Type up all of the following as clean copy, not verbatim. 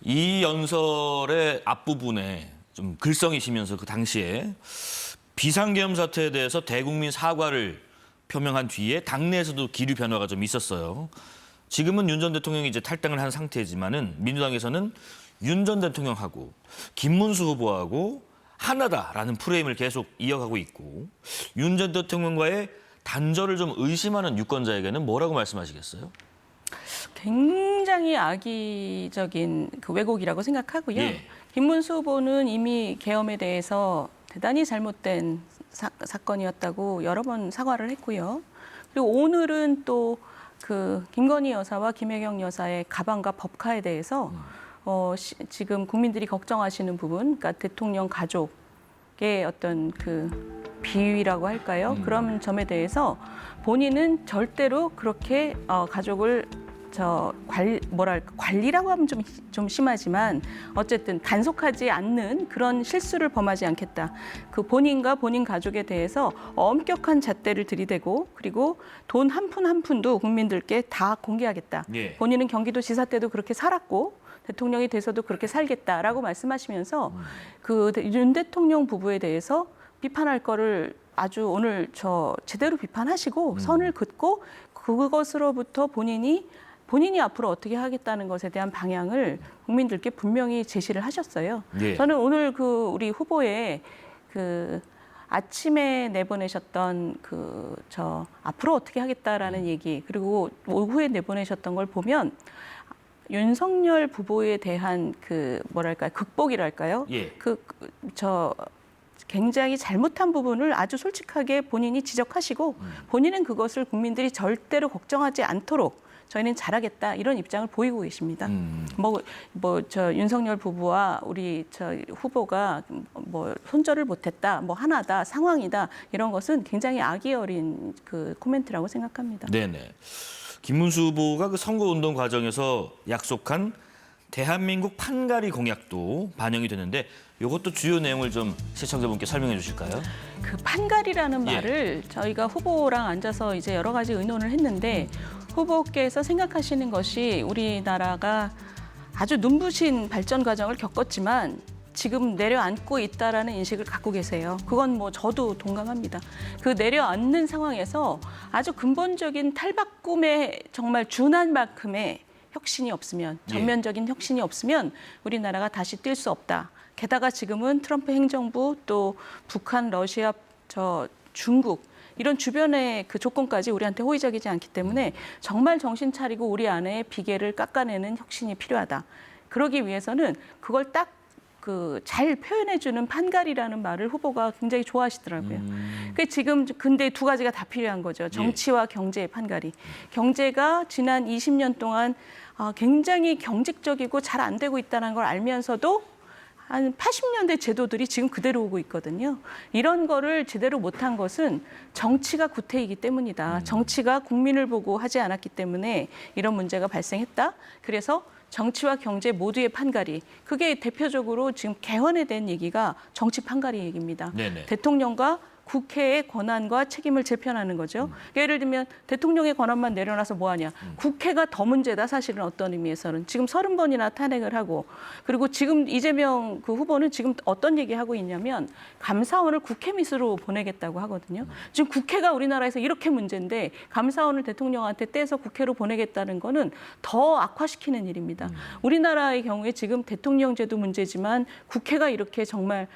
이 연설의 앞부분에 좀 글썽이시면서 그 당시에 비상계엄 사태에 대해서 대국민 사과를 표명한 뒤에 당내에서도 기류 변화가 좀 있었어요. 지금은 윤 전 대통령이 이제 탈당을 한 상태지만은 민주당에서는 윤 전 대통령하고 김문수 후보하고 하나다라는 프레임을 계속 이어가고 있고 윤 전 대통령과의 단절을 좀 의심하는 유권자에게는 뭐라고 말씀하시겠어요? 굉장히 악의적인 그 왜곡이라고 생각하고요. 예. 김문수 후보는 이미 계엄에 대해서 대단히 잘못된 사건이었다고 여러 번 사과를 했고요. 그리고 오늘은 또 그 김건희 여사와 김혜경 여사의 가방과 법카에 대해서 지금 국민들이 걱정하시는 부분, 그러니까 대통령 가족의 어떤 그 비위라고 할까요? 그런 점에 대해서 본인은 절대로 그렇게 가족을 관리라고 하면 좀 심하지만 어쨌든 단속하지 않는 그런 실수를 범하지 않겠다. 그 본인과 본인 가족에 대해서 엄격한 잣대를 들이대고 그리고 돈 한 푼 한 푼도 국민들께 다 공개하겠다. 예. 본인은 경기도지사 때도 그렇게 살았고 대통령이 돼서도 그렇게 살겠다라고 말씀하시면서 그 윤 대통령 부부에 대해서 비판할 거를 아주 오늘 제대로 비판하시고 선을 긋고 그것으로부터 본인이 앞으로 어떻게 하겠다는 것에 대한 방향을 국민들께 분명히 제시를 하셨어요. 예. 저는 오늘 우리 후보의 아침에 내보내셨던 앞으로 어떻게 하겠다라는 얘기 그리고 오후에 내보내셨던 걸 보면 윤석열 부부에 대한 극복이랄까요? 예. 굉장히 잘못한 부분을 아주 솔직하게 본인이 지적하시고 본인은 그것을 국민들이 절대로 걱정하지 않도록 저희는 잘하겠다 이런 입장을 보이고 계십니다. 윤석열 부부와 우리 후보가 손절을 못했다, 하나다, 상황이다 이런 것은 굉장히 악의 어린 그 코멘트라고 생각합니다. 네네. 김문수 후보가 그 선거운동 과정에서 약속한 대한민국 판가리 공약도 반영이 되는데 이것도 주요 내용을 좀 시청자분께 설명해 주실까요? 그 판가리라는 말을 저희가 후보랑 앉아서 이제 여러 가지 의논을 했는데 후보께서 생각하시는 것이 우리나라가 아주 눈부신 발전 과정을 겪었지만 지금 내려앉고 있다라는 인식을 갖고 계세요. 그건 저도 동감합니다. 그 내려앉는 상황에서 아주 근본적인 탈바꿈에 정말 준한 만큼의 혁신이 없으면 전면적인 혁신이 없으면 우리나라가 다시 뛸 수 없다. 게다가 지금은 트럼프 행정부 또 북한, 러시아, 중국 이런 주변의 그 조건까지 우리한테 호의적이지 않기 때문에 정말 정신 차리고 우리 안에 비계를 깎아내는 혁신이 필요하다. 그러기 위해서는 그걸 딱 잘 표현해주는 판가리라는 말을 후보가 굉장히 좋아하시더라고요. 지금 근데 두 가지가 다 필요한 거죠. 정치와 경제의 판가리. 경제가 지난 20년 동안 굉장히 경직적이고 잘 안 되고 있다는 걸 알면서도 한 80년대 제도들이 지금 그대로 오고 있거든요. 이런 거를 제대로 못한 것은 정치가 구태이기 때문이다. 정치가 국민을 보고 하지 않았기 때문에 이런 문제가 발생했다. 그래서 정치와 경제 모두의 판가리. 그게 대표적으로 지금 개헌에 대한 얘기가 정치 판가리 얘기입니다. 네네. 대통령과 국회의 권한과 책임을 재편하는 거죠. 예를 들면 대통령의 권한만 내려놔서 뭐하냐. 국회가 더 문제다 사실은 어떤 의미에서는. 지금 30번이나 탄핵을 하고 그리고 지금 이재명 그 후보는 지금 어떤 얘기하고 있냐면 감사원을 국회 미수로 보내겠다고 하거든요. 지금 국회가 우리나라에서 이렇게 문제인데 감사원을 대통령한테 떼서 국회로 보내겠다는 거는 더 악화시키는 일입니다. 우리나라의 경우에 지금 대통령제도 문제지만 국회가 이렇게 정말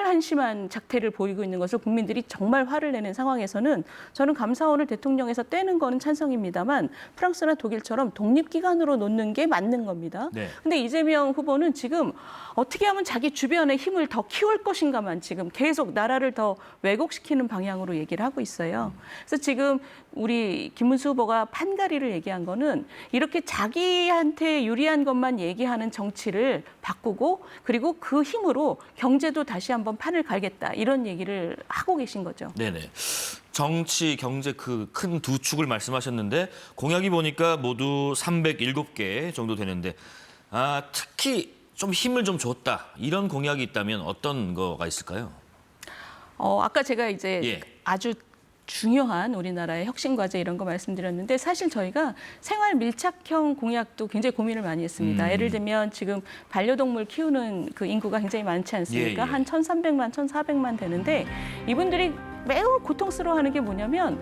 한심한 작태를 보이고 있는 것을 국민들이 정말 화를 내는 상황에서는 저는 감사원을 대통령에서 떼는 거는 찬성입니다만 프랑스나 독일처럼 독립기관으로 놓는 게 맞는 겁니다. 근데 이재명 후보는 지금 어떻게 하면 자기 주변의 힘을 더 키울 것인가만 지금 계속 나라를 더 왜곡시키는 방향으로 얘기를 하고 있어요. 그래서 지금 우리 김문수 후보가 판가리를 얘기한 거는 이렇게 자기한테 유리한 것만 얘기하는 정치를 바꾸고 그리고 그 힘으로 경제도 다시 한번 판을 갈겠다 이런 얘기를 하고 계신 거죠. 네네. 정치, 경제 그 큰 두 축을 말씀하셨는데 공약이 보니까 모두 307개 정도 되는데 특히 좀 힘을 좀 줬다 이런 공약이 있다면 어떤 거가 있을까요? 아까 제가 이제 아주 중요한 우리나라의 혁신 과제 이런 거 말씀드렸는데 사실 저희가 생활 밀착형 공약도 굉장히 고민을 많이 했습니다. 예를 들면 지금 반려동물 키우는 그 인구가 굉장히 많지 않습니까? 예, 예. 한 1,300만, 1,400만 되는데 이분들이 매우 고통스러워하는 게 뭐냐면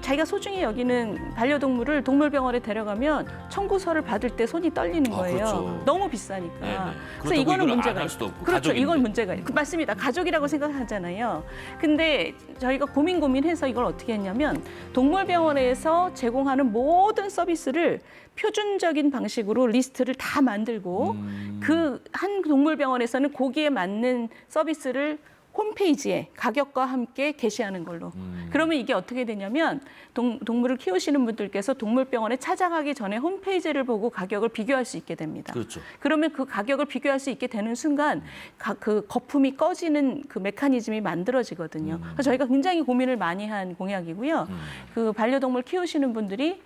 자기가 소중히 여기는 반려동물을 동물병원에 데려가면 청구서를 받을 때 손이 떨리는 거예요. 그렇죠. 너무 비싸니까. 네네. 그래서 그렇다고 이거는 이걸 문제가 안할 수도 없고, 그렇죠. 가족인데. 이건 문제가 맞습니다. 가족이라고 생각하잖아요. 근데 저희가 고민해서 이걸 어떻게 했냐면 동물병원에서 제공하는 모든 서비스를 표준적인 방식으로 리스트를 다 만들고 그 한 동물병원에서는 거기에 맞는 서비스를 홈페이지에 가격과 함께 게시하는 걸로. 그러면 이게 어떻게 되냐면 동물을 키우시는 분들께서 동물병원에 찾아가기 전에 홈페이지를 보고 가격을 비교할 수 있게 됩니다. 그렇죠. 그러면 그 가격을 비교할 수 있게 되는 순간 그 거품이 꺼지는 그 메커니즘이 만들어지거든요. 그래서 저희가 굉장히 고민을 많이 한 공약이고요. 그 반려동물 키우시는 분들이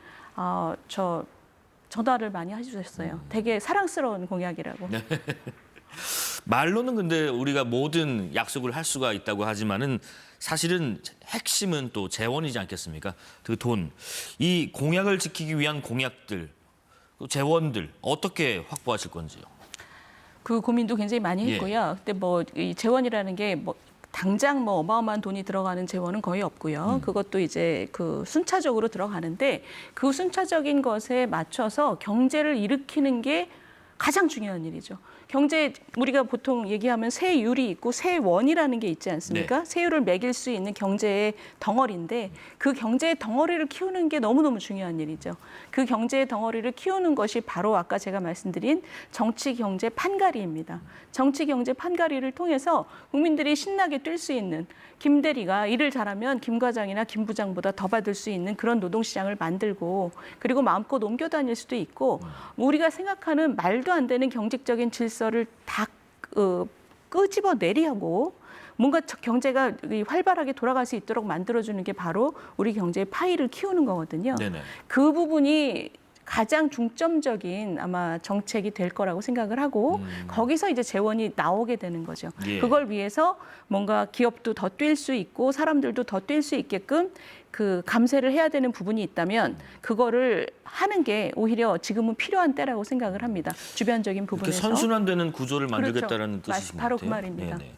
전화를 많이 해주셨어요. 되게 사랑스러운 공약이라고. 네. 말로는 근데 우리가 모든 약속을 할 수가 있다고 하지만은 사실은 핵심은 또 재원이지 않겠습니까? 그 돈. 이 공약을 지키기 위한 공약들, 또 재원들 어떻게 확보하실 건지요? 그 고민도 굉장히 많이 예. 했고요. 근데 이 재원이라는 게 당장 어마어마한 돈이 들어가는 재원은 거의 없고요. 그것도 이제 그 순차적으로 들어가는데 그 순차적인 것에 맞춰서 경제를 일으키는 게 가장 중요한 일이죠. 경제 우리가 보통 얘기하면 세율이 있고 세원이라는 게 있지 않습니까? 네. 세율을 매길 수 있는 경제의 덩어리인데 그 경제의 덩어리를 키우는 게 너무너무 중요한 일이죠. 그 경제의 덩어리를 키우는 것이 바로 아까 제가 말씀드린 정치 경제 판가리입니다. 정치 경제 판가리를 통해서 국민들이 신나게 뛸 수 있는 김 대리가 일을 잘하면 김 과장이나 김 부장보다 더 받을 수 있는 그런 노동시장을 만들고 그리고 마음껏 옮겨 다닐 수도 있고 우리가 생각하는 말도 안 되는 경직적인 질서를 다 끄집어 내리하고 뭔가 경제가 활발하게 돌아갈 수 있도록 만들어주는 게 바로 우리 경제의 파이를 키우는 거거든요. 네네. 그 부분이 가장 중점적인 아마 정책이 될 거라고 생각을 하고 거기서 이제 재원이 나오게 되는 거죠. 예. 그걸 위해서 뭔가 기업도 더 뛸 수 있고 사람들도 더 뛸 수 있게끔 그 감세를 해야 되는 부분이 있다면 그거를 하는 게 오히려 지금은 필요한 때라고 생각을 합니다. 주변적인 이렇게 부분에서. 선순환되는 구조를 만들겠다라는 그렇죠. 뜻이신 것 바로 같아요. 그 말입니다. 네네.